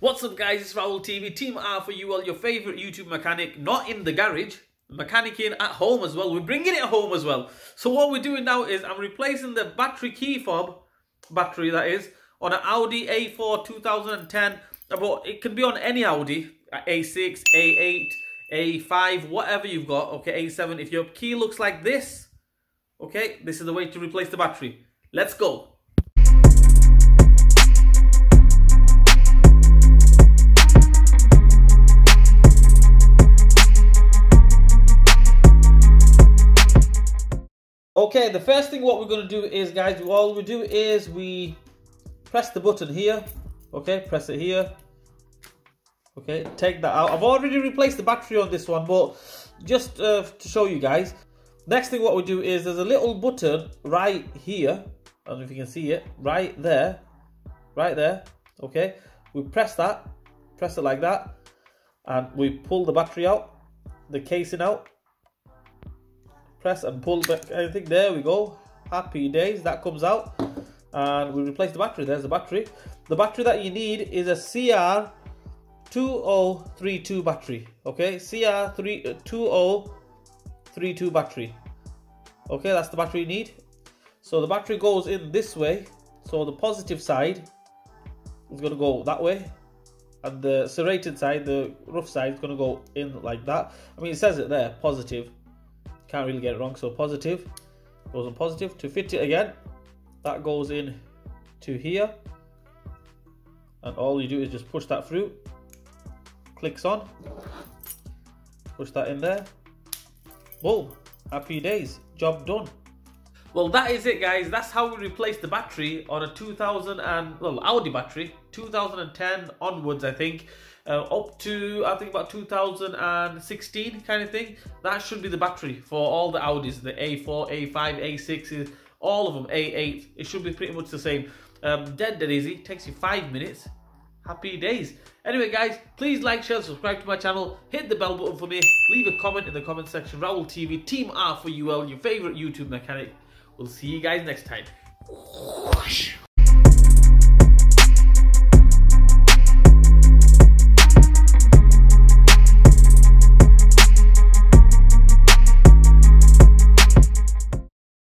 What's up guys, it's Raul TV, Team R for you all, your favourite YouTube mechanic, not in the garage, mechanicking at home as well. We're bringing it home as well. So what we're doing now is I'm replacing the battery key fob, battery that is, on an Audi A4 2010, but it can be on any Audi, A6, A8, A5, whatever you've got, okay, A7. If your key looks like this, okay, this is the way to replace the battery. Let's go. Okay, the first thing what we're going to do is, guys, all we do is we press the button here. Okay, press it here. Okay, take that out. I've already replaced the battery on this one, but just to show you guys. Next thing what we do is there's a little button right here. I don't know if you can see it. Right there. Right there. Okay, we press that. Press it like that. And we pull the battery out. The casing out. Press and pull back anything. There we go. Happy days. That comes out. And we replace the battery. There's the battery. The battery that you need is a CR2032 battery. Okay, CR2032 battery. Okay, that's the battery you need. So the battery goes in this way. So the positive side is going to go that way. And the serrated side, the rough side, is going to go in like that. I mean, it says it there, positive. Can't really get it wrong. So positive goes on positive. To fit it again, that goes in to here, and all you do is just push that through. Clicks on. Push that in there. Boom! Happy days. Job done. Well, that is it, guys. That's how we replace the battery on a Audi battery, 2010 onwards, I think. Up to, I think, about 2016 kind of thing. That should be the battery for all the Audis, the A4, A5, A6s, all of them, A8. It should be pretty much the same. Dead easy. Takes you 5 minutes. Happy days. Anyway, guys, please like, share, subscribe to my channel. Hit the bell button for me. Leave a comment in the comment section. Raul TV, Team R for you all, your favourite YouTube mechanic. We'll see you guys next time.